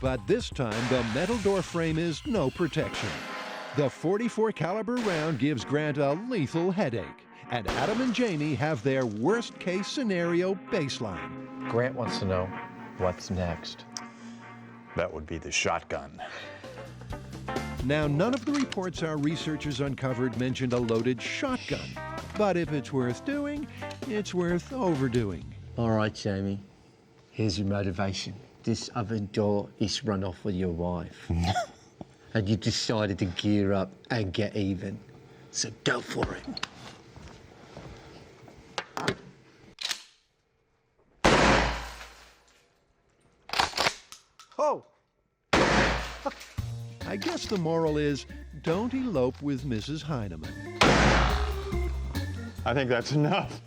But this time, the metal door frame is no protection. The .44 caliber round gives Grant a lethal headache, and Adam and Jamie have their worst-case scenario baseline. Grant wants to know what's next. That would be the shotgun. Now, none of the reports our researchers uncovered mentioned a loaded shotgun. But if it's worth doing, it's worth overdoing. All right, Jamie, here's your motivation. This oven door is run off with your wife. And you decided to gear up and get even. So go for it. Oh! I guess the moral is, don't elope with Mrs. Heineman. I think that's enough.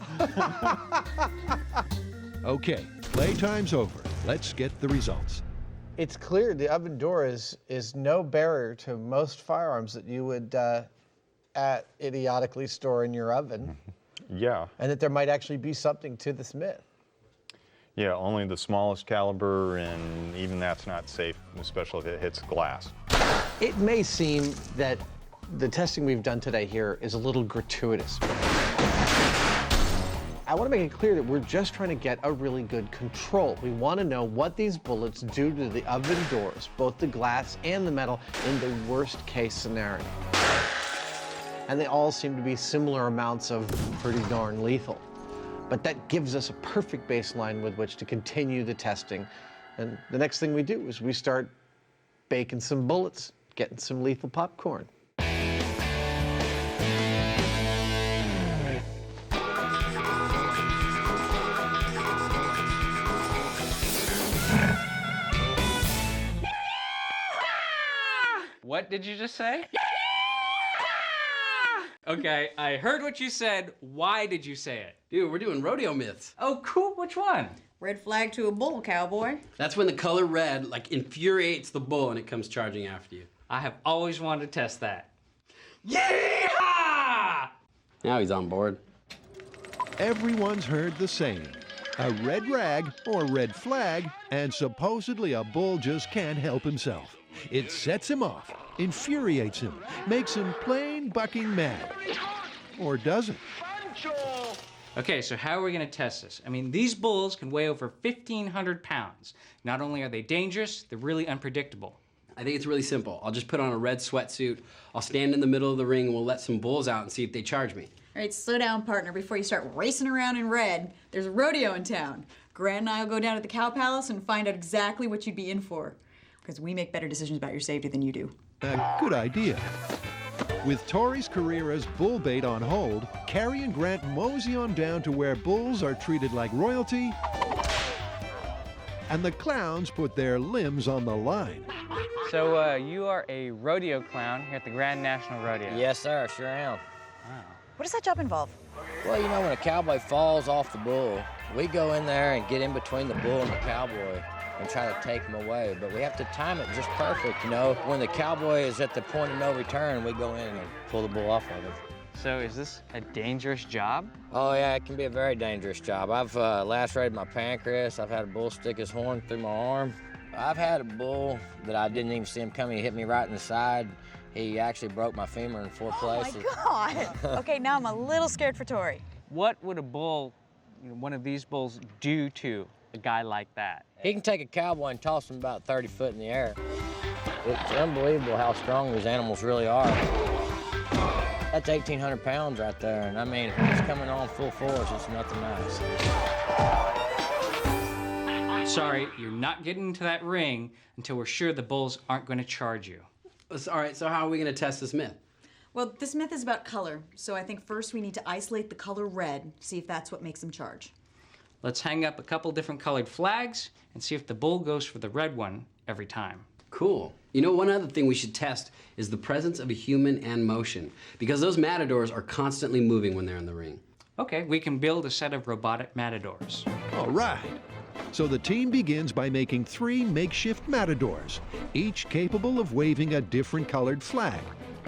Okay, playtime's over. Let's get the results. It's clear the oven door is no barrier to most firearms that you would idiotically store in your oven, Yeah. and that there might actually be something to this myth. Yeah, only the smallest caliber, and even that's not safe, especially if it hits glass. It may seem that the testing we've done today here is a little gratuitous. I want to make it clear that we're just trying to get a really good control. We want to know what these bullets do to the oven doors, both the glass and the metal, in the worst case scenario. And they all seem to be similar amounts of pretty darn lethal. But that gives us a perfect baseline with which to continue the testing. And the next thing we do is we start baking some bullets, getting some lethal popcorn. What did you just say? Okay, I heard what you said. Why did you say it? Dude, we're doing rodeo myths. Oh, cool. Which one? Red flag to a bull, cowboy. That's when the color red, infuriates the bull and it comes charging after you. I have always wanted to test that. Yeehaw! Now he's on board. Everyone's heard the saying. A red rag or red flag, and supposedly a bull just can't help himself. It sets him off, infuriates him, makes him plain bucking mad. Or does it? Okay, so how are we going to test this? I mean, these bulls can weigh over 1,500 pounds. Not only are they dangerous, they're really unpredictable. I think it's really simple. I'll just put on a red sweatsuit, I'll stand in the middle of the ring, and we'll let some bulls out and see if they charge me. All right, slow down, partner, before you start racing around in red. There's a rodeo in town. Grant and I will go down to the Cow Palace and find out exactly what you'd be in for. Because we make better decisions about your safety than you do. A good idea. With Tori's career as bull bait on hold, Carrie and Grant mosey on down to where bulls are treated like royalty, and the clowns put their limbs on the line. So, you are a rodeo clown here at the Grand National Rodeo. Yes, sir, sure am. What does that job involve? Well, you know, when a cowboy falls off the bull, we go in there and get in between the bull and the cowboy and try to take him away. But we have to time it just perfect, you know. When the cowboy is at the point of no return, we go in and pull the bull off of him. So is this a dangerous job? Oh, yeah, it can be a very dangerous job. I've lacerated my pancreas. I've had a bull stick his horn through my arm. I've had a bull that I didn't even see him coming. He hit me right in the side. He actually broke my femur in 4 places. Oh, my God. Okay, now I'm a little scared for Tori. What would a bull, one of these bulls, do to a guy like that? He can take a cowboy and toss him about 30 foot in the air. It's unbelievable how strong these animals really are. That's 1,800 pounds right there, and I mean, when it's coming on full force, it's nothing nice. Sorry, you're not getting into that ring until we're sure the bulls aren't going to charge you. All right, so how are we going to test this myth? Well, this myth is about color, so I think first we need to isolate the color red, see if that's what makes them charge. Let's hang up a couple different colored flags and see if the bull goes for the red one every time. Cool. You know, one other thing we should test is the presence of a human and motion, because those matadors are constantly moving when they're in the ring. Okay, we can build a set of robotic matadors. All right. So the team begins by making 3 makeshift matadors, each capable of waving a different colored flag.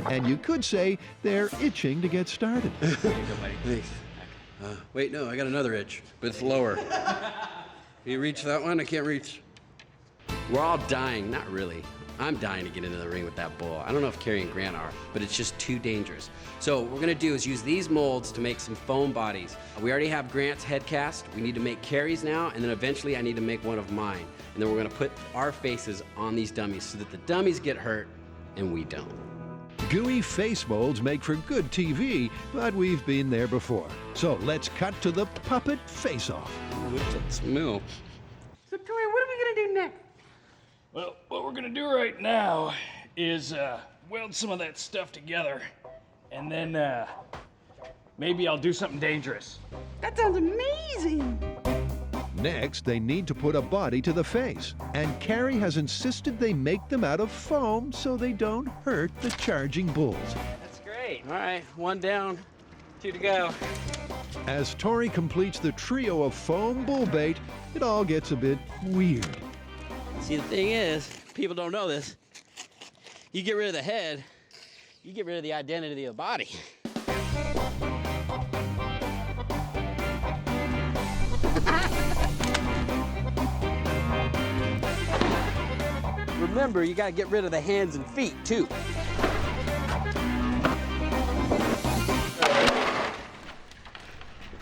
And you could say they're itching to get started. Thanks. Wait, no, I got another itch, but it's lower. Can you reach that one? I can't reach. We're all dying, not really. I'm dying to get into the ring with that bull. I don't know if Carrie and Grant are, but it's just too dangerous. So what we're gonna do is use these molds to make some foam bodies. We already have Grant's head cast. We need to make Carrie's now, and then eventually I need to make one of mine. And then we're gonna put our faces on these dummies so that the dummies get hurt and we don't. Gooey face molds make for good TV, but we've been there before. So let's cut to the puppet face-off. Let's move. So, Tori, what are we gonna do next? Well, what we're gonna do right now is weld some of that stuff together, and then maybe I'll do something dangerous. That sounds amazing. Next, they need to put a body to the face, and Carrie has insisted they make them out of foam so they don't hurt the charging bulls. That's great. All right, one down, 2 to go. As Tori completes the trio of foam bull bait, it all gets a bit weird. See, the thing is, people don't know this. You get rid of the head, you get rid of the identity of the body. Remember, you gotta get rid of the hands and feet, too.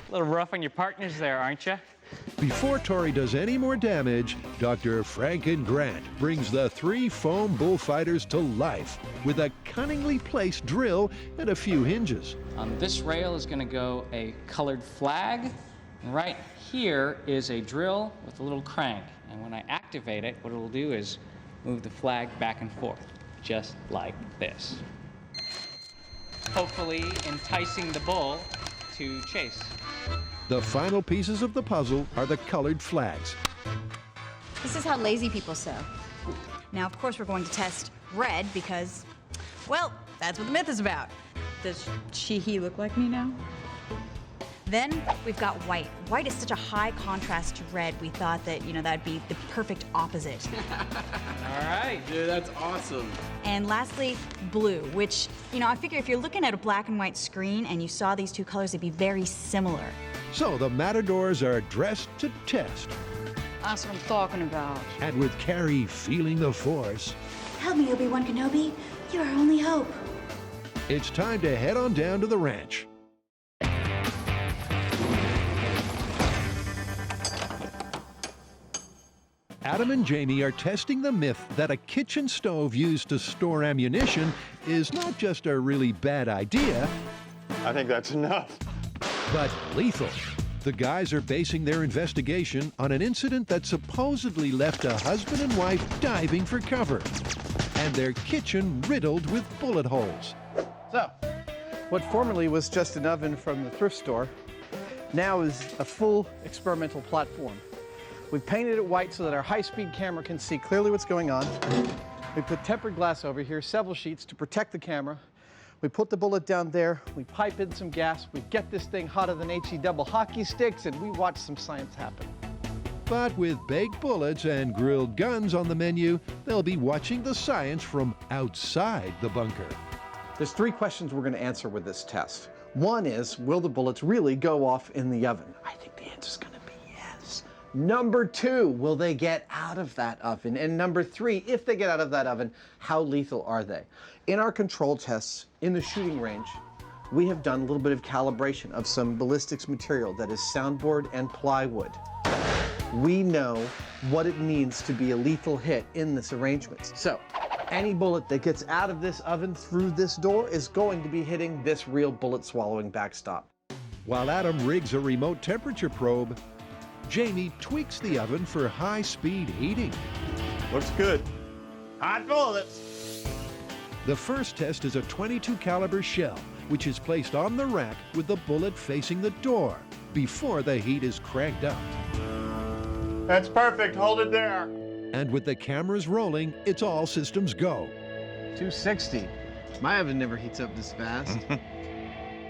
A little rough on your partners there, aren't you? Before Tori does any more damage, Dr. Franken Grant brings the 3 foam bullfighters to life with a cunningly placed drill and a few hinges. On this rail is gonna go a colored flag. And right here is a drill with a little crank. And when I activate it, what it'll do is move the flag back and forth, just like this. Hopefully enticing the bull to chase. The final pieces of the puzzle are the colored flags. This is how lazy people sew. Now, of course, we're going to test red because, well, that's what the myth is about. Does he look like me now? Then we've got white. White is such a high contrast to red, we thought that, that'd be the perfect opposite. All right, dude, that's awesome. And lastly, blue, which, I figure if you're looking at a black and white screen and you saw these two colors, they'd be very similar. So the matadors are dressed to test. That's what I'm talking about. And with Carrie feeling the force, Help me, Obi-Wan Kenobi. You're our only hope. it's time to head on down to the ranch. Adam and Jamie are testing the myth that a kitchen stove used to store ammunition is not just a really bad idea, I think that's enough. but lethal. The guys are basing their investigation on an incident that supposedly left a husband and wife diving for cover, and their kitchen riddled with bullet holes. So, what formerly was just an oven from the thrift store now is a full experimental platform. We've painted it white so that our high-speed camera can see clearly what's going on. We put tempered glass over here, several sheets to protect the camera. We put the bullet down there, we pipe in some gas, we get this thing hotter than HE double hockey sticks, and we watch some science happen. But with baked bullets and grilled guns on the menu, they'll be watching the science from outside the bunker. There's 3 questions we're going to answer with this test. One is, will the bullets really go off in the oven? I think the answer's going to be yes. Number 2, will they get out of that oven? And number 3, if they get out of that oven, how lethal are they? In our control tests in the shooting range, we have done a little bit of calibration of some ballistics material that is soundboard and plywood. We know what it means to be a lethal hit in this arrangement. So, any bullet that gets out of this oven through this door is going to be hitting this real bullet-swallowing backstop. While Adam rigs a remote temperature probe, Jamie tweaks the oven for high-speed heating. Looks good. Hot bullets. The first test is a .22 caliber shell, which is placed on the rack with the bullet facing the door before the heat is cranked up. That's perfect. Hold it there. And with the cameras rolling, it's all systems go. 260. My oven never heats up this fast.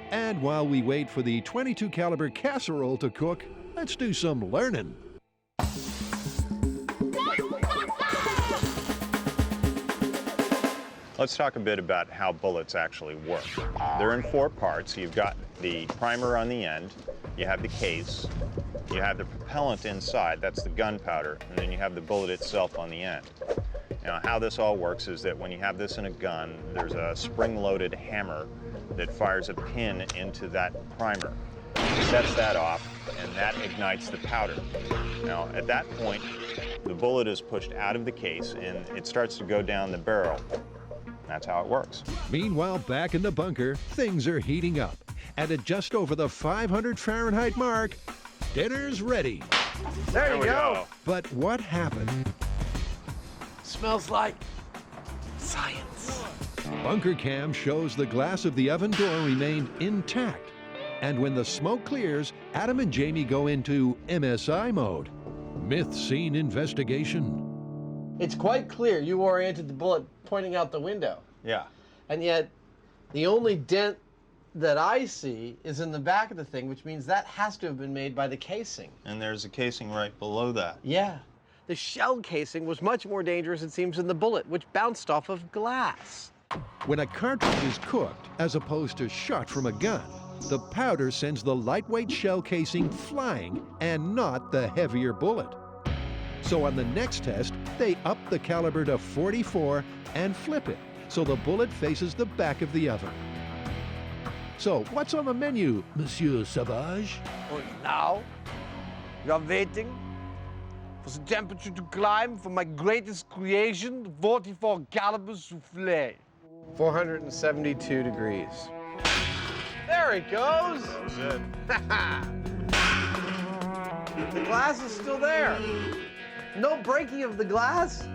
And while we wait for the .22 caliber casserole to cook, let's do some learning. Let's talk a bit about how bullets actually work. They're in 4 parts. You've got the primer on the end, you have the case, You have the propellant inside, that's the gunpowder, and then you have the bullet itself on the end. Now, how this all works is that when you have this in a gun, there's a spring-loaded hammer that fires a pin into that primer. Sets that off, and that ignites the powder. Now, at that point, the bullet is pushed out of the case, and it starts to go down the barrel. That's how it works. Meanwhile, back in the bunker, things are heating up. And at just over the 500 Fahrenheit mark, dinner's ready. There you go. But what happened? Smells like science. Bunker cam shows the glass of the oven door remained intact. And when the smoke clears, Adam and Jamie go into MSI mode. Myth scene investigation. It's quite clear you oriented the bullet pointing out the window. Yeah. And yet, the only dent that I see is in the back of the thing, which means that has to have been made by the casing. And there's a casing right below that. Yeah. The shell casing was much more dangerous, it seems, than the bullet, which bounced off of glass. When a cartridge is cooked, as opposed to shot from a gun, the powder sends the lightweight shell casing flying and not the heavier bullet. So on the next test, they up the caliber to .44 and flip it, so the bullet faces the back of the oven. So what's on the menu, Monsieur Savage? Now, you're waiting for the temperature to climb for my greatest creation, the 44 caliber souffle. 472 degrees. There it goes. That was it. The glass is still there. No breaking of the glass.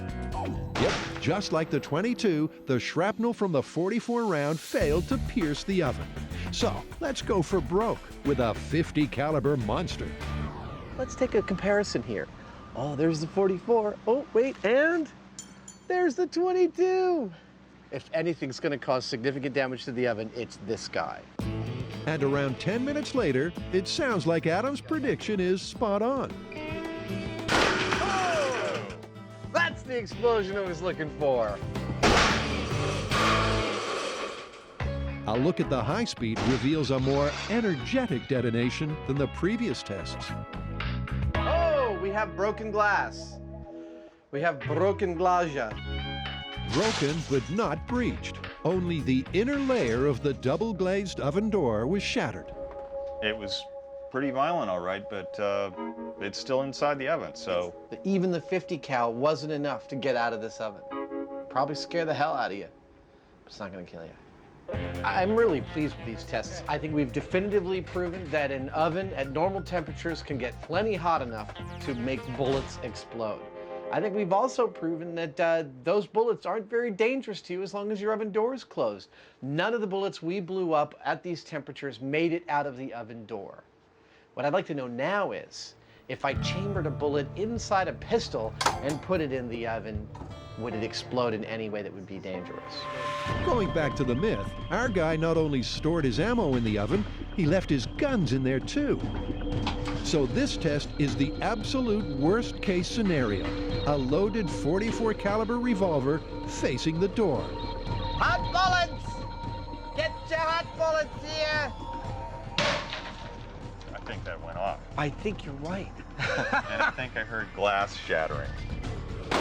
Yep, just like the .22, the shrapnel from the .44 round failed to pierce the oven. So let's go for broke with a .50 caliber monster. Let's take a comparison here. Oh, there's the .44. Oh, wait, and there's the .22. If anything's going to cause significant damage to the oven, it's this guy. And around 10 minutes later, it sounds like Adam's prediction is spot on. Oh! That's the explosion I was looking for. A look at the high speed reveals a more energetic detonation than the previous tests. Oh, we have broken glass. We have broken glasia. Broken but not breached. Only the inner layer of the double-glazed oven door was shattered. It was pretty violent, all right, but it's still inside the oven, so... Even the 50 cal wasn't enough to get out of this oven. Probably scare the hell out of you. But it's not going to kill you. I'm really pleased with these tests. I think we've definitively proven that an oven at normal temperatures can get plenty hot enough to make bullets explode. I think we've also proven that those bullets aren't very dangerous to you as long as your oven door is closed. None of the bullets we blew up at these temperatures made it out of the oven door. What I'd like to know now is, if I chambered a bullet inside a pistol and put it in the oven, would it explode in any way that would be dangerous? Going back to the myth, our guy not only stored his ammo in the oven, he left his guns in there too. So this test is the absolute worst case scenario. A loaded .44 caliber revolver facing the door. Hot bullets! Get your hot bullets here! I think that went off. I think you're right. And I think I heard glass shattering.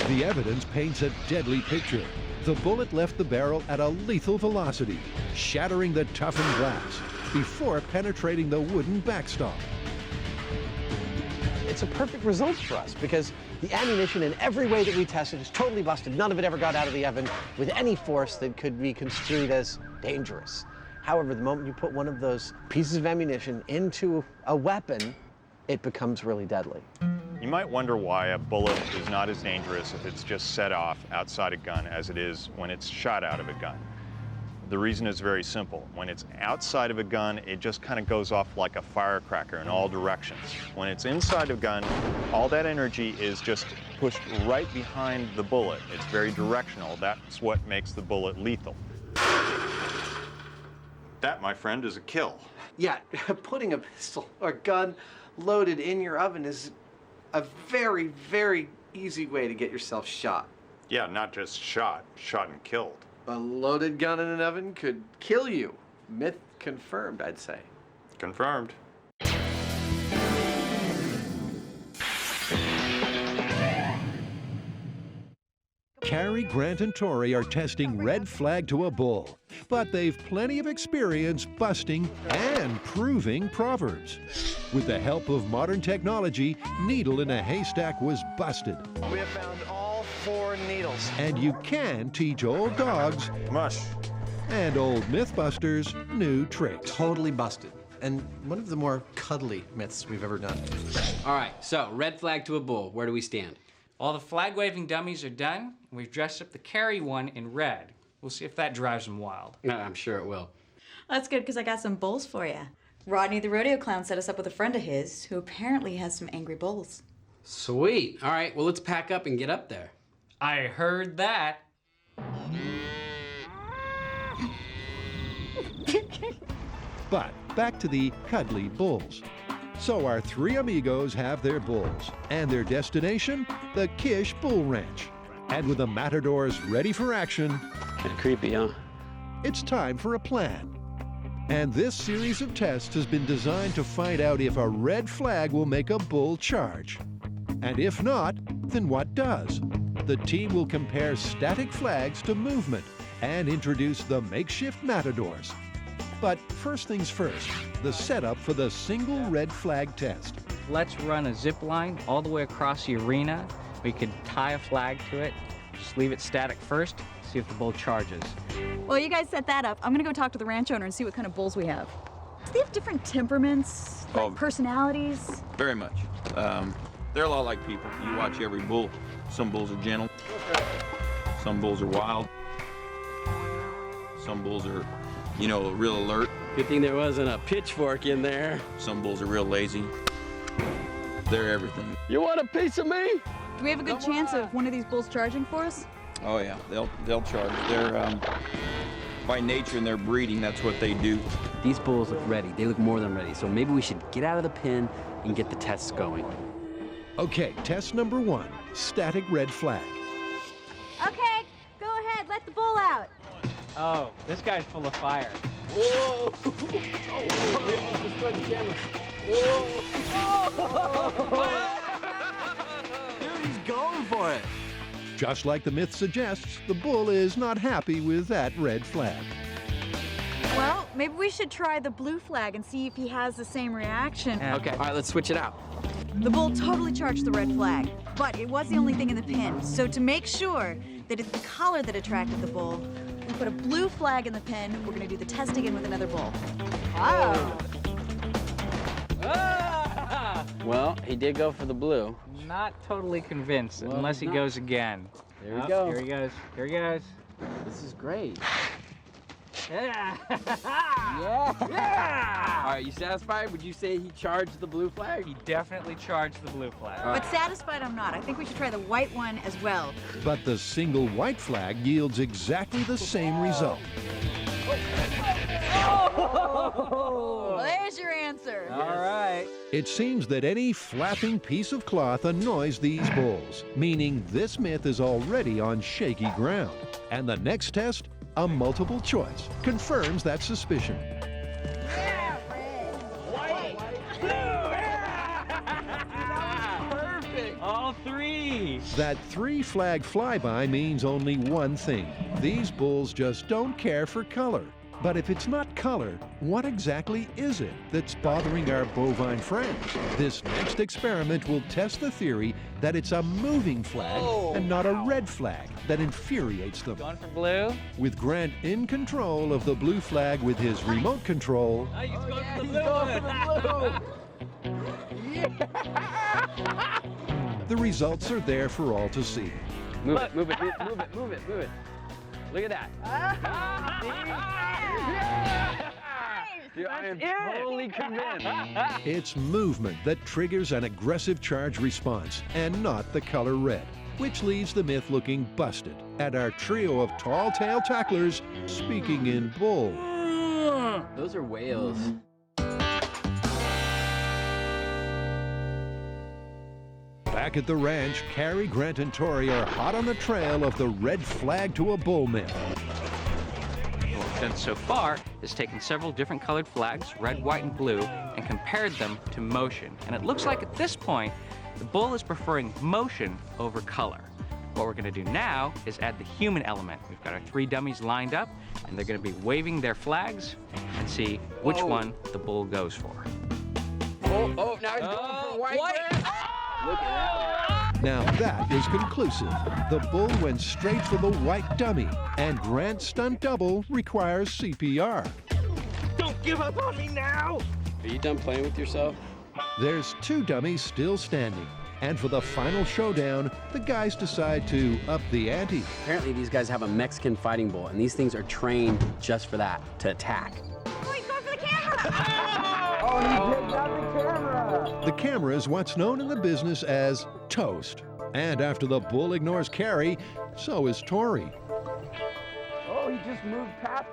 The evidence paints a deadly picture. The bullet left the barrel at a lethal velocity, shattering the toughened glass before penetrating the wooden backstop. It's a perfect result for us because the ammunition in every way that we tested is totally busted. None of it ever got out of the oven with any force that could be construed as dangerous. However, the moment you put one of those pieces of ammunition into a weapon, it becomes really deadly. You might wonder why a bullet is not as dangerous if it's just set off outside a gun as it is when it's shot out of a gun. The reason is very simple. When it's outside of a gun, it just kind of goes off like a firecracker in all directions. When it's inside a gun, all that energy is just pushed right behind the bullet. It's very directional. That's what makes the bullet lethal. That, my friend, is a kill. Yeah, putting a pistol or gun loaded in your oven is a very, very easy way to get yourself shot. Yeah, not just shot and killed. A loaded gun in an oven could kill you. Myth confirmed, I'd say. Confirmed. Carrie, Grant, and Tori are testing red flag to a bull, but they've plenty of experience busting and proving proverbs. With the help of modern technology, needle in a haystack was busted. We have found all 4 needles. And you can teach old dogs Mush. and old MythBusters new tricks. Totally busted. And one of the more cuddly myths we've ever done. All right, so red flag to a bull. Where do we stand? All the flag-waving dummies are done. We've dressed up the Carrie one in red. We'll see if that drives them wild. No, I'm sure it will. That's good, because I got some bulls for you. Rodney the rodeo clown set us up with a friend of his who apparently has some angry bulls. Sweet. All right, well, let's pack up and get up there. I heard that. But back to the cuddly bulls. So our 3 amigos have their bulls, and their destination, the Kish Bull Ranch. And with the matadors ready for action, Kinda creepy, huh? it's time for a plan. And this series of tests has been designed to find out if a red flag will make a bull charge. And if not, then what does? The team will compare static flags to movement and introduce the makeshift matadors. But first things first, the setup for the single red flag test. Let's run a zip line all the way across the arena. We could tie a flag to it, just leave it static first, see if the bull charges. Well, you guys set that up. I'm gonna go talk to the ranch owner and see what kind of bulls we have. Do they have different temperaments, like personalities? Very much. They're a lot like people. You watch every bull. Some bulls are gentle. Some bulls are wild. Some bulls are, you know, real alert. Good thing there wasn't a pitchfork in there. Some bulls are real lazy. They're everything. You want a piece of me? Do we have a good chance of one of these bulls charging for us? Oh yeah, they'll charge. They're by nature and their breeding, that's what they do. These bulls look ready. They look more than ready. So maybe we should get out of the pen and get the tests going. Okay, test number 1, static red flag. Okay, go ahead, let the bull out. Oh, this guy's full of fire. Whoa! Dude, he's going for it. Just like the myth suggests, the bull is not happy with that red flag. Well, maybe we should try the blue flag and see if he has the same reaction. Okay, all right, let's switch it out. The bull totally charged the red flag, but it was the only thing in the pin. So to make sure that it's the color that attracted the bull, we put a blue flag in the pin. We're gonna do the test again with another bull. Wow. Ah! Well, he did go for the blue. Not totally convinced, Well, unless he not. goes again. There we Oh, go. Here he goes. Here he goes. This is great. Yeah. Yeah! All right, you satisfied? Would you say he charged the blue flag? He definitely charged the blue flag. But satisfied I'm not. I think we should try the white one as well. But the single white flag yields exactly the same result. Well, there's your answer. All right. It seems that any flapping piece of cloth annoys these bulls, meaning this myth is already on shaky ground. And the next test, a multiple choice, confirms that suspicion. Perfect. All 3. That 3 flag flyby means only one thing. These bulls just don't care for color. But if it's not color, what exactly is it that's bothering our bovine friends? This next experiment will test the theory that it's a moving flag and not a red flag that infuriates them. Going for blue. With Grant in control of the blue flag with his remote control, Oh, he's going for the blue one. the results are there for all to see. Move it, move it, move it, move it, move it. Look at that. Dude, I am totally convinced. It's movement that triggers an aggressive charge response and not the color red, which leaves the myth looking busted and our trio of tall tale tacklers speaking in bull. Those are whales. Back at the ranch, Carrie, Grant, and Tori are hot on the trail of the red flag to a bull myth. What we've done so far is taken several different colored flags, red, white, and blue, and compared them to motion. And it looks like at this point, the bull is preferring motion over color. What we're gonna do now is add the human element. We've got our 3 dummies lined up, and they're gonna be waving their flags and see which one the bull goes for. Oh, now he's going for white. Look at that. Now that is conclusive. The bull went straight for the white dummy, and Grant's stunt double requires CPR. Don't give up on me now! Are you done playing with yourself? There's 2 dummies still standing, and for the final showdown, the guys decide to up the ante. Apparently these guys have a Mexican fighting bull, and these things are trained just for that, to attack. Oh, he's going for the camera! Oh, he picked out the camera! The camera is what's known in the business as toast. And after the bull ignores Carrie, so is Tori. Oh, he just moved past.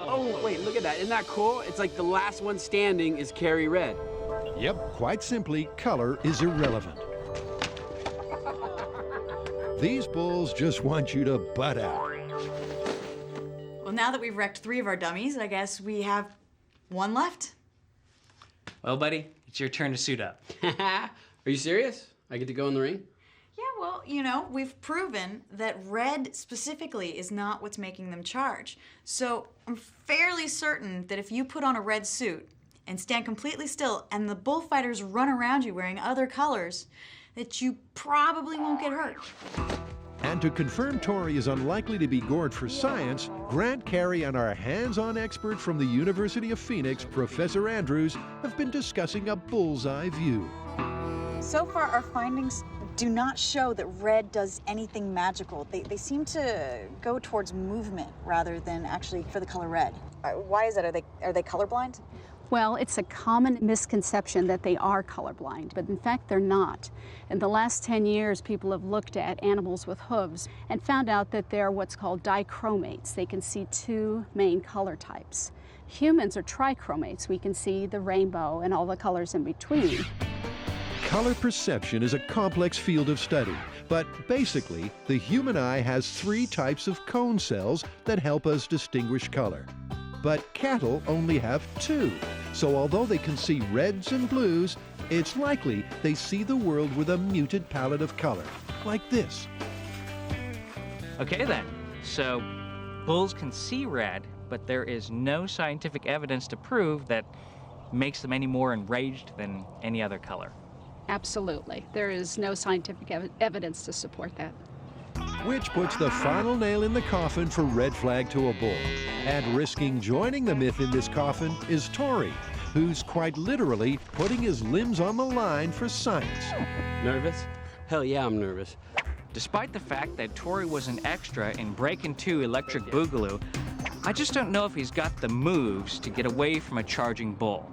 Oh, wait, look at that. Isn't that cool? It's like the last one standing is Carrie Red. Yep, quite simply, color is irrelevant. These bulls just want you to butt out. Well, now that we've wrecked 3 of our dummies, I guess we have 1 left. Well, buddy, it's your turn to suit up. Are you serious? I get to go in the ring? Yeah, well, you know, we've proven that red specifically is not what's making them charge. So I'm fairly certain that if you put on a red suit and stand completely still and the bullfighters run around you wearing other colors, that you probably won't get hurt. And to confirm Tori is unlikely to be gored for science, Grant Carey and our hands-on expert from the University of Phoenix, Professor Andrews, have been discussing a bullseye view. So far, our findings do not show that red does anything magical. They seem to go towards movement rather than actually for the color red. Why is that? Are they colorblind? Well, it's a common misconception that they are colorblind, but in fact they're not. In the last 10 years, people have looked at animals with hooves and found out that they're what's called dichromates. They can see 2 main color types. Humans are trichromates. We can see the rainbow and all the colors in between. Color perception is a complex field of study, but basically, the human eye has 3 types of cone cells that help us distinguish color. But cattle only have 2, so although they can see reds and blues, it's likely they see the world with a muted palette of color, like this. Okay then, so bulls can see red, but there is no scientific evidence to prove that makes them any more enraged than any other color. Absolutely. There is no scientific evidence to support that. Which puts the final nail in the coffin for red flag to a bull. And risking joining the myth in this coffin is Tori, who's quite literally putting his limbs on the line for science. Nervous? Hell yeah, I'm nervous. Despite the fact that Tori was an extra in Breakin' 2 Electric Boogaloo, I just don't know if he's got the moves to get away from a charging bull.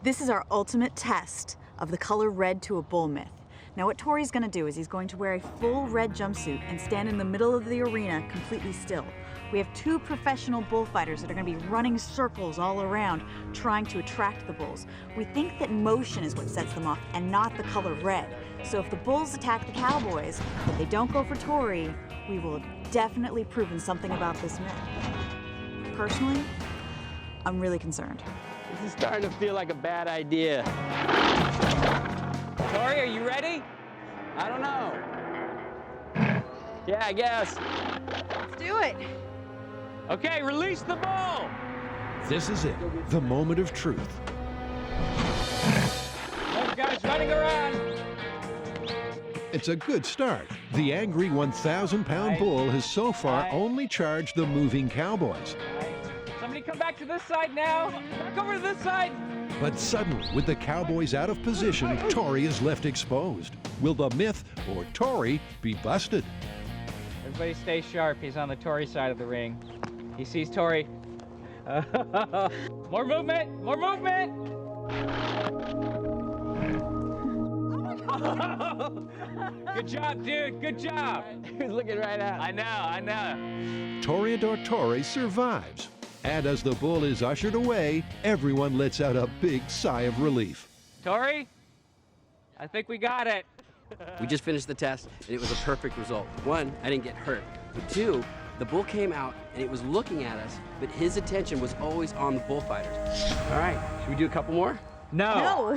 This is our ultimate test of the color red to a bull myth. Now what Tori's gonna do is he's going to wear a full red jumpsuit and stand in the middle of the arena completely still. We have 2 professional bullfighters that are gonna be running circles all around trying to attract the bulls. We think that motion is what sets them off and not the color red. So if the bulls attack the cowboys, but they don't go for Tori, we will have definitely proven something about this myth. Personally, I'm really concerned. This is starting to feel like a bad idea. Tori, are you ready? I don't know. Yeah, I guess. Let's do it. Okay, release the bull. This is it, the moment of truth. Those guys running around. It's a good start. The angry 1,000-pound bull has so far only charged the moving cowboys. Somebody come back to this side now. Back over to this side. But suddenly, with the cowboys out of position, Tori is left exposed. Will the myth or Tori be busted? Everybody stay sharp. He's on the Tori side of the ring. He sees Tori. More movement! More movement! Good job, dude. Good job. He was looking right at me. I know. Toreador Tori survives. And as the bull is ushered away, everyone lets out a big sigh of relief. Tori, I think we got it. We just finished the test, and it was a perfect result. 1, I didn't get hurt. But 2, the bull came out, and it was looking at us, but his attention was always on the bullfighters. All right, should we do a couple more? No.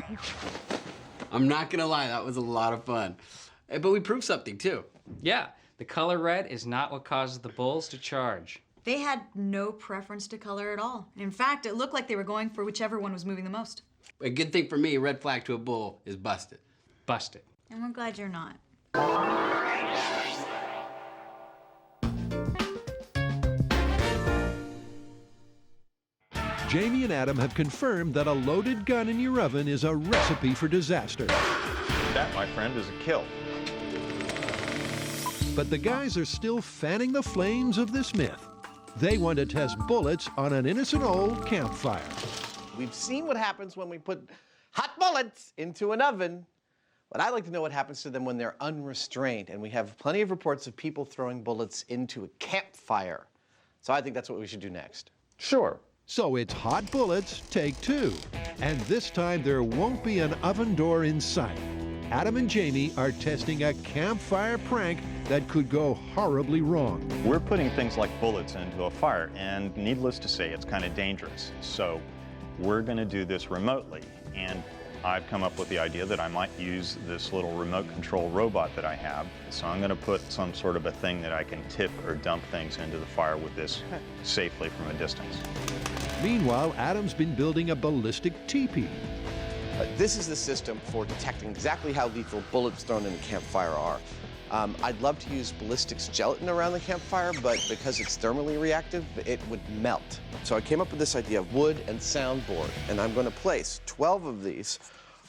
I'm not gonna lie, that was a lot of fun. But we proved something too. Yeah, the color red is not what causes the bulls to charge. They had no preference to color at all. In fact, it looked like they were going for whichever one was moving the most. A good thing for me, red flag to a bull is busted. Busted. And we're glad you're not. Jamie and Adam have confirmed that a loaded gun in your oven is a recipe for disaster. That, my friend, is a kill. But the guys are still fanning the flames of this myth. They want to test bullets on an innocent old campfire. We've seen what happens when we put hot bullets into an oven, but I'd like to know what happens to them when they're unrestrained. And we have plenty of reports of people throwing bullets into a campfire. So I think that's what we should do next. Sure. So it's hot bullets, take 2. And this time there won't be an oven door in sight. Adam and Jamie are testing a campfire prank that could go horribly wrong. We're putting things like bullets into a fire, and needless to say, it's kind of dangerous. So we're going to do this remotely, and I've come up with the idea that I might use this little remote control robot that I have. So I'm going to put some sort of a thing that I can tip or dump things into the fire with this safely from a distance. Meanwhile, Adam's been building a ballistic teepee. This is the system for detecting exactly how lethal bullets thrown in a campfire are. I'd love to use ballistics gelatin around the campfire, but because it's thermally reactive, it would melt. So I came up with this idea of wood and soundboard, and I'm going to place 12 of these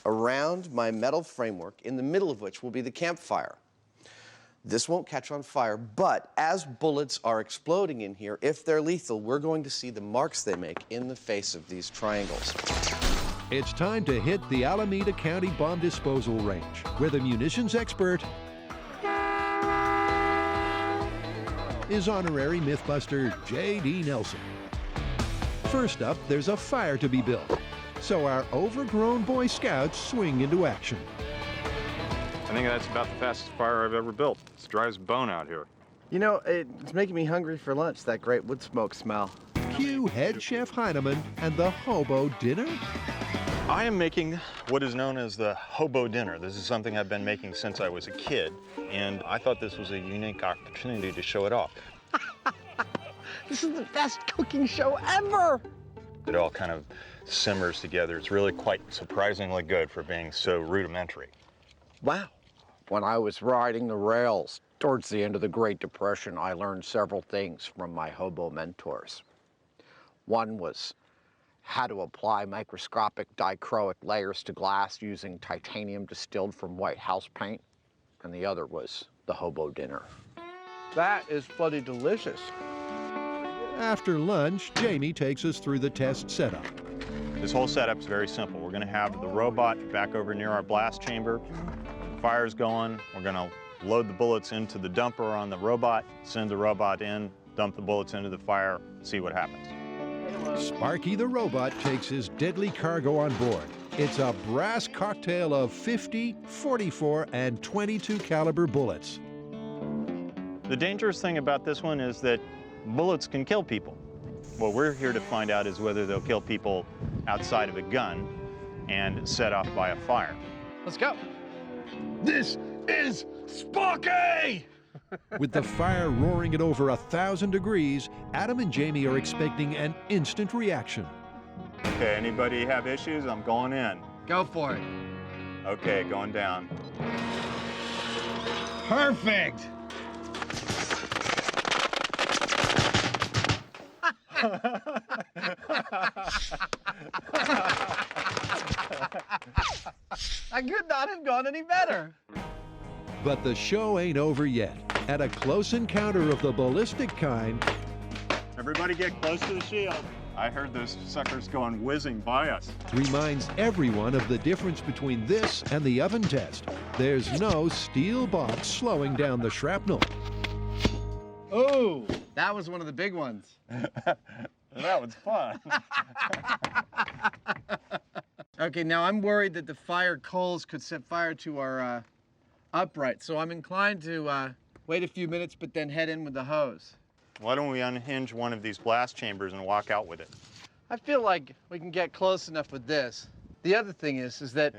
around my metal framework, in the middle of which will be the campfire. This won't catch on fire, but as bullets are exploding in here, if they're lethal, we're going to see the marks they make in the face of these triangles. It's time to hit the Alameda County Bomb Disposal Range, where the munitions expert is honorary Mythbuster J.D. Nelson. First up, there's a fire to be built, so our overgrown Boy Scouts swing into action. I think that's about the fastest fire I've ever built. It drives bone out here. You know, it's making me hungry for lunch, that great wood smoke smell. Cue head chef Heineman and the hobo dinner. I am making what is known as the hobo dinner. This is something I've been making since I was a kid, and I thought this was a unique opportunity to show it off. This is the best cooking show ever! It all kind of simmers together. It's really quite surprisingly good for being so rudimentary. Wow. When I was riding the rails towards the end of the Great Depression, I learned several things from my hobo mentors. One was how to apply microscopic dichroic layers to glass using titanium distilled from white house paint, and the other was the hobo dinner. That is bloody delicious. After lunch, Jamie takes us through the test setup. This whole setup is very simple. We're going to have the robot back over near our blast chamber. Fire's going. We're going to load the bullets into the dumper on the robot, send the robot in, dump the bullets into the fire, see what happens. Sparky the robot takes his deadly cargo on board. It's a brass cocktail of 50, 44, and 22 caliber bullets. The dangerous thing about this one is that bullets can kill people. What we're here to find out is whether they'll kill people outside of a gun and set off by a fire. Let's go. This is Sparky! With the fire roaring at over 1,000 degrees, Adam and Jamie are expecting an instant reaction. Okay, anybody have issues? I'm going in. Go for it. Okay, going down. Perfect! I could not have gone any better. But the show ain't over yet. At a close encounter of the ballistic kind, Everybody get close to the shield. I heard those suckers going whizzing by us. reminds everyone of the difference between this and the oven test. There's no steel box slowing down the shrapnel. Oh, that was one of the big ones. That was fun. Okay, now I'm worried that the fire coals could set fire to our upright, so I'm inclined to wait a few minutes but then head in with the hose. Why don't we unhinge one of these blast chambers and walk out with it? I feel like we can get close enough with this. The other thing is that...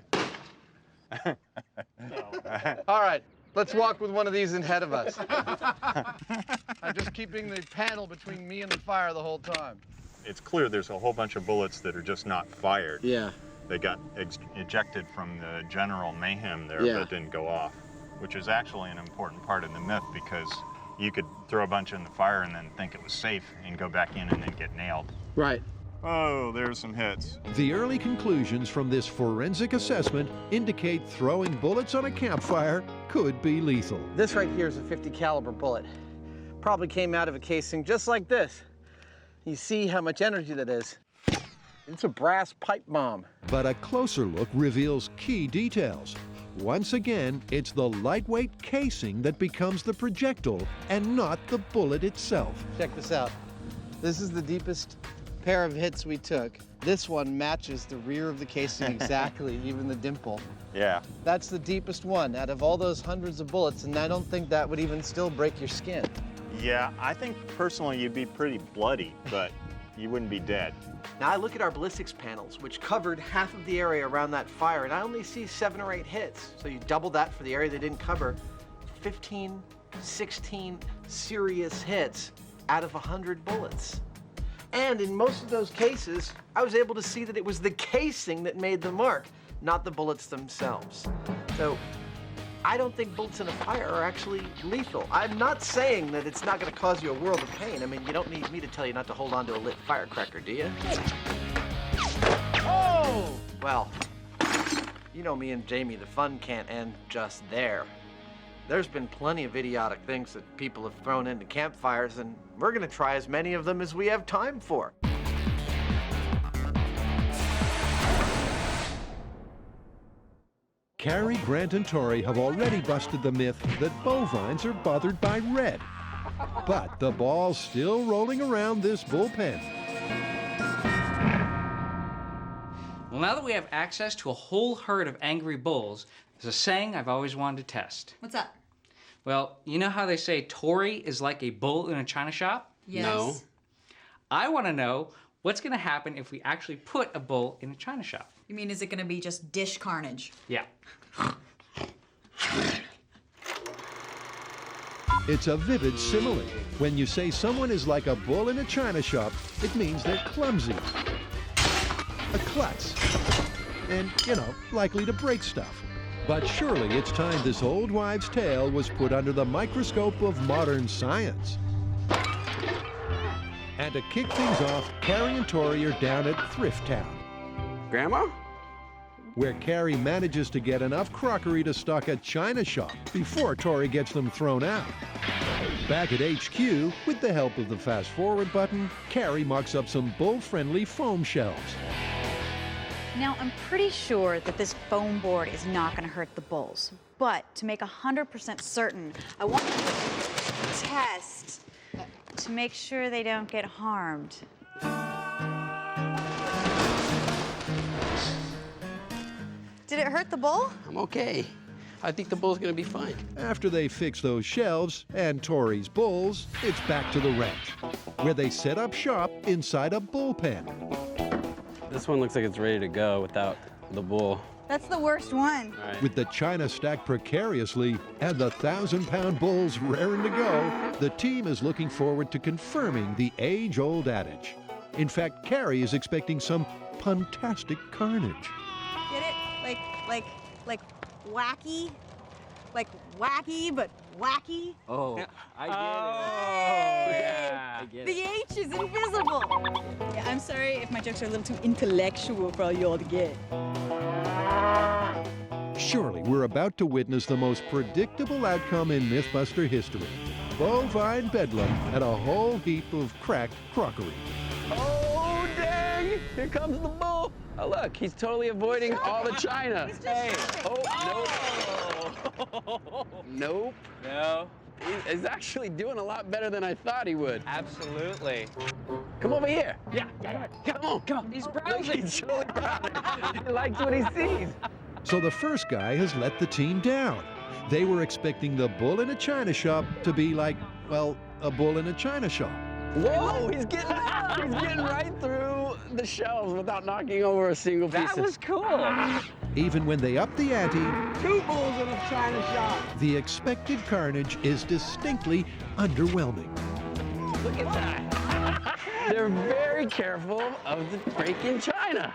All right, Let's walk with one of these ahead of us. I'm just keeping the panel between me and the fire the whole time. It's clear there's a whole bunch of bullets that are just not fired. Yeah. They got ejected from the general mayhem there, Yeah. but didn't go off, which is actually an important part of the myth because you could throw a bunch in the fire and then think it was safe and go back in and then get nailed. Right. Oh, there's some hits. The early conclusions from this forensic assessment indicate throwing bullets on a campfire could be lethal. This right here is a .50 caliber bullet. Probably came out of a casing just like this. You see how much energy that is. It's a brass pipe bomb. But a closer look reveals key details. Once again, it's the lightweight casing that becomes the projectile and not the bullet itself. Check this out. This is the deepest pair of hits we took. This one matches the rear of the casing exactly, even the dimple. Yeah. That's the deepest one out of all those hundreds of bullets, and I don't think that would even still break your skin. Yeah, I think personally you'd be pretty bloody, but you wouldn't be dead. Now I look at our ballistics panels, which covered half of the area around that fire, and I only see 7 or 8 hits. So you double that for the area they didn't cover. 15, 16 serious hits out of 100 bullets. And in most of those cases, I was able to see that it was the casing that made the mark, not the bullets themselves. So I don't think bullets in a fire are actually lethal. I'm not saying that it's not going to cause you a world of pain. I mean, you don't need me to tell you not to hold on to a lit firecracker, do you? Oh! Well, you know me and Jamie, the fun can't end just there. There's been plenty of idiotic things that people have thrown into campfires, and we're going to try as many of them as we have time for. Carrie, Grant, and Tori have already busted the myth that bovines are bothered by red. But the ball's still rolling around this bullpen. Well, now that we have access to a whole herd of angry bulls, there's a saying I've always wanted to test. What's up? Well, you know how they say Tori is like a bull in a china shop? Yes. No. I want to know what's going to happen if we actually put a bull in a china shop. You mean, is it gonna be just dish carnage? Yeah. It's a vivid simile. When you say someone is like a bull in a china shop, it means they're clumsy, a klutz, and, you know, likely to break stuff. But surely it's time this old wives' tale was put under the microscope of modern science. And to kick things off, Carrie and Tori are down at Thrift Town, Grandma? where Carrie manages to get enough crockery to stock a china shop before Tori gets them thrown out. Back at HQ, with the help of the fast forward button, Carrie mocks up some bull-friendly foam shelves. Now, I'm pretty sure that this foam board is not gonna hurt the bulls. But to make 100% certain, I want to test to make sure they don't get harmed. Did it hurt the bull? I'm okay. I think the bull's gonna be fine. After they fix those shelves and Tori's bulls, it's back to the ranch, where they set up shop inside a bullpen. This one looks like it's ready to go without the bull. That's the worst one. With the china stacked precariously and the 1,000-pound bulls raring to go, the team is looking forward to confirming the age-old adage. In fact, Carrie is expecting some puntastic carnage. Get it? Like wacky? Like wacky, but wacky? Oh, I get it. The H is invisible. Yeah, I'm sorry if my jokes are a little too intellectual for all you all to get. Surely we're about to witness the most predictable outcome in MythBuster history. Bovine bedlam and a whole heap of cracked crockery. Oh, dang! Here comes the bull. Oh, look, he's totally avoiding all the china. Hey, oh, nope. Nope. No. He's actually doing a lot better than I thought he would. Absolutely. Come over here. Yeah. Come on. He's browsing. He's totally browsing. He likes what he sees. So the first guy has let the team down. They were expecting the bull in a china shop to be like, well, a bull in a china shop. Whoa, he's getting right through the shelves without knocking over a single piece. That was cool. Even when they up the ante, 2 bulls in a China shop. the expected carnage is distinctly underwhelming. Look at that. They're very careful of the break-in china.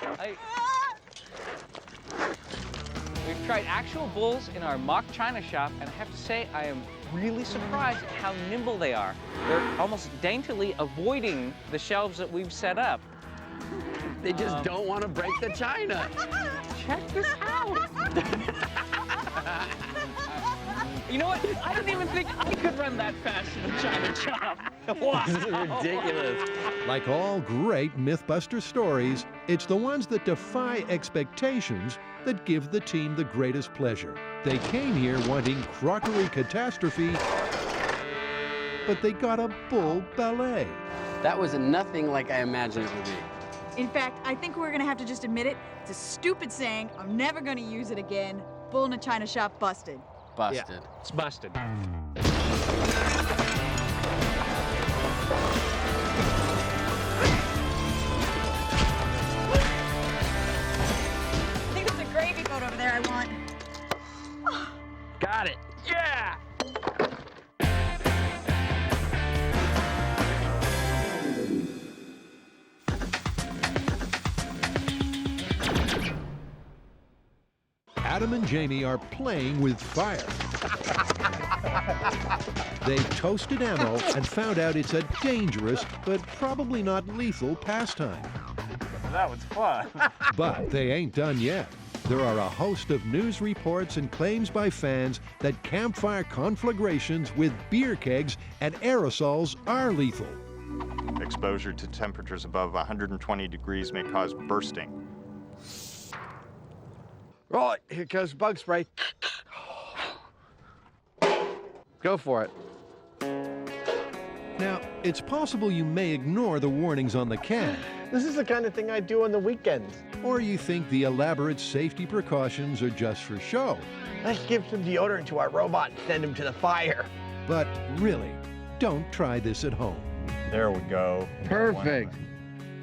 We've tried actual bulls in our mock china shop, and I have to say I am really surprised at how nimble they are. They're almost daintily avoiding the shelves that we've set up. They just don't want to break the china. Check this out. You know what? I didn't even think I could run that fast in a china shop. Wow. This is ridiculous. Like all great MythBusters stories, it's the ones that defy expectations that give the team the greatest pleasure. They came here wanting crockery catastrophe, but they got a bull ballet. That was nothing like I imagined it would be. In fact, I think we're gonna have to just admit it. It's a stupid saying. I'm never gonna use it again. Bull in a china shop busted. Busted. Yeah, it's busted. I think there's a gravy boat over there I want. Got it. Yeah! Adam and Jamie are playing with fire. They toasted ammo and found out it's a dangerous, but probably not lethal pastime. That was fun. But they ain't done yet. There are a host of news reports and claims by fans that campfire conflagrations with beer kegs and aerosols are lethal. Exposure to temperatures above 120 degrees may cause bursting. Right, here goes bug spray. Go for it. Now, it's possible you may ignore the warnings on the can, This is the kind of thing I do on the weekends. or you think the elaborate safety precautions are just for show. Let's give some deodorant to our robot and send him to the fire. But really, don't try this at home. There we go. Perfect.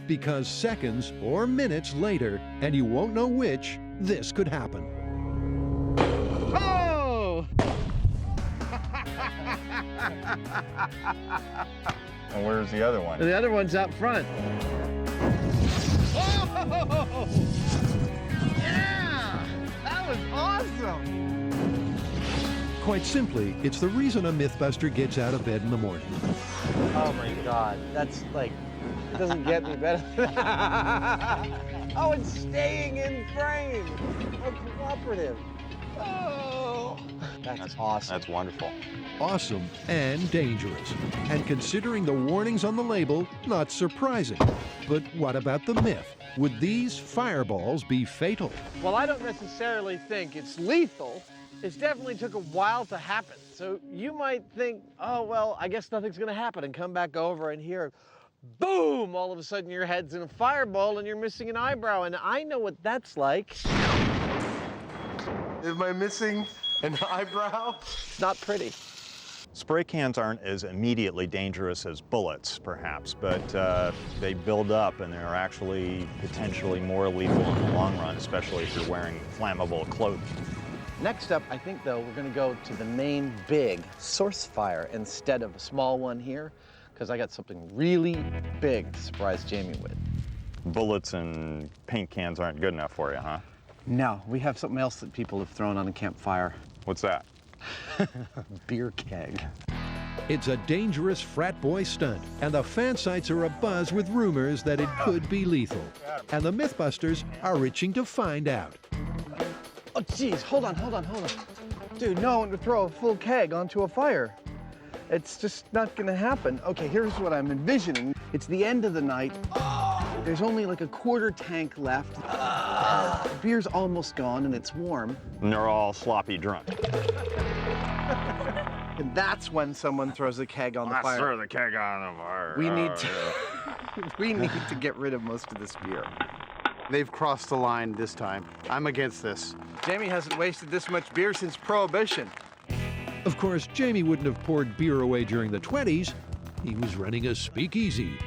Because seconds or minutes later, and you won't know which, this could happen. Oh! And where's the other one? The other one's out front. Oh! Yeah! That was awesome! Quite simply, it's the reason a Mythbuster gets out of bed in the morning. Oh my God, that's like, it doesn't get any better than that. Oh, it's staying in frame. Oh, cooperative. Oh, that's awesome. That's wonderful. Awesome and dangerous. And considering the warnings on the label, not surprising. But what about the myth? Would these fireballs be fatal? Well, I don't necessarily think it's lethal. It definitely took a while to happen. So you might think, oh, well, I guess nothing's gonna happen, and come back over and hear, boom, all of a sudden your head's in a fireball and you're missing an eyebrow. And I know what that's like. Am I missing an eyebrow? Not pretty. Spray cans aren't as immediately dangerous as bullets, perhaps, but they build up and they're actually potentially more lethal in the long run, especially if you're wearing flammable clothing. Next up, I think, though, we're gonna go to the main big source fire instead of a small one here, because I got something really big to surprise Jamie with. Bullets and paint cans aren't good enough for you, huh? No, we have something else that people have thrown on a campfire. What's that? Beer keg. It's a dangerous frat boy stunt, and the fan sites are abuzz with rumors that it could be lethal. And the Mythbusters are itching to find out. Oh, geez, hold on. Dude, no one would throw a full keg onto a fire. It's just not gonna happen. Okay, here's what I'm envisioning. It's the end of the night. There's only like a quarter tank left. The beer's almost gone and it's warm. And they're all sloppy drunk. And that's when someone throws a keg on the Let's fire. throw the keg on the fire. We need to, we need to get rid of most of this beer. They've crossed the line this time. I'm against this. Jamie hasn't wasted this much beer since Prohibition. Of course, Jamie wouldn't have poured beer away during the 20s. He was running a speakeasy.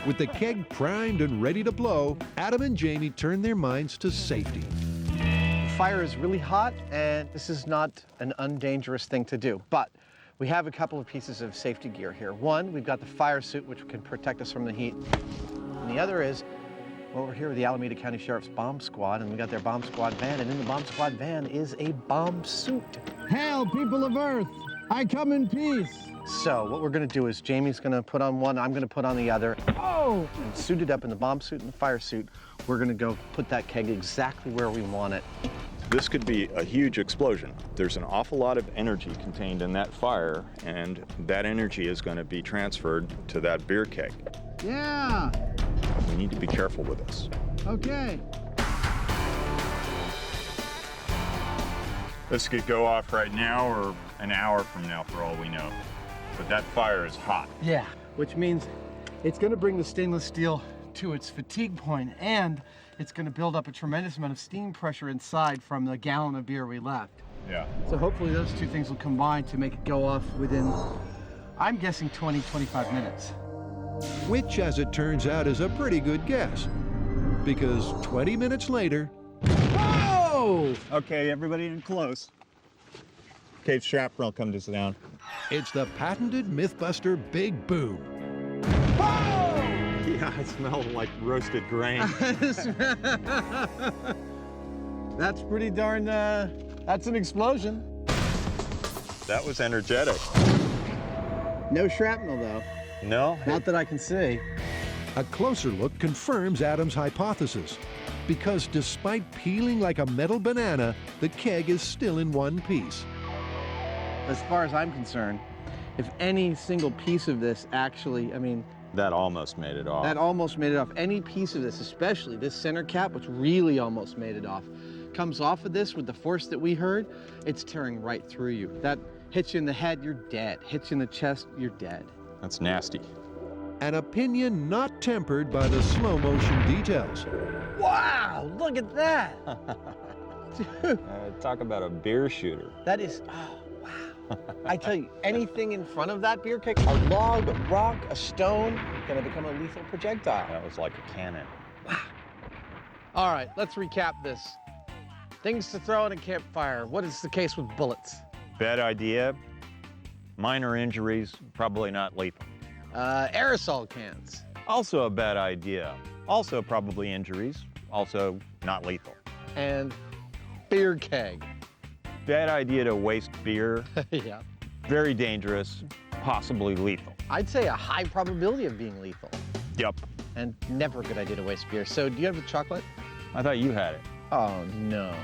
With the keg primed and ready to blow, Adam and Jamie turned their minds to safety. fire is really hot, and this is not an undangerous thing to do. But we have a couple of pieces of safety gear here. One, we've got the fire suit, which can protect us from the heat. And the other is, well, we're here with the Alameda County Sheriff's Bomb Squad, and we got their Bomb Squad van, and in the Bomb Squad van is a bomb suit. Hail, people of Earth! I come in peace. So what we're gonna do is Jamie's gonna put on one, I'm gonna put on the other. Oh! And suited up in the bomb suit and the fire suit, we're gonna go put that keg exactly where we want it. This could be a huge explosion. There's an awful lot of energy contained in that fire, and that energy is going to be transferred to that beer keg. Yeah! We need to be careful with this. Okay. This could go off right now or an hour from now for all we know. But that fire is hot. Yeah, which means it's gonna bring the stainless steel to its fatigue point, and it's gonna build up a tremendous amount of steam pressure inside from the gallon of beer we left. Yeah. So hopefully those two things will combine to make it go off within, I'm guessing 20, 25 minutes. Which, as it turns out, is a pretty good guess. Because 20 minutes later... Whoa! Okay, everybody in close. Okay, shrapnel comes down. It's the patented MythBuster Big Boom. Yeah, I smell like roasted grain. That's pretty darn, that's an explosion. That was energetic. No shrapnel, though. No? Not that I can see. A closer look confirms Adam's hypothesis. Because despite peeling like a metal banana, the keg is still in one piece. As far as I'm concerned, if any single piece of this actually, That almost made it off. that almost made it off. Any piece of this, especially this center cap, which really almost made it off, comes off of this with the force that we heard, it's tearing right through you. That hits you in the head, you're dead. Hits you in the chest, you're dead. That's nasty. An opinion not tempered by the slow motion details. Wow, look at that. Dude, Talk about a beer shooter. that is, oh, wow. I tell you, anything in front of that beer keg, a log, a rock, a stone, gonna become a lethal projectile. That was like a cannon. All right, let's recap this. Things to throw in a campfire. What is the case with bullets? Bad idea. Minor injuries, probably not lethal. Aerosol cans. Also a bad idea. Also probably injuries. Also not lethal. And beer keg. Bad idea to waste beer. Yeah. Very dangerous. Possibly lethal. I'd say a high probability of being lethal. Yep. And never a good idea to waste beer. So do you have the chocolate? I thought you had it. Oh, no.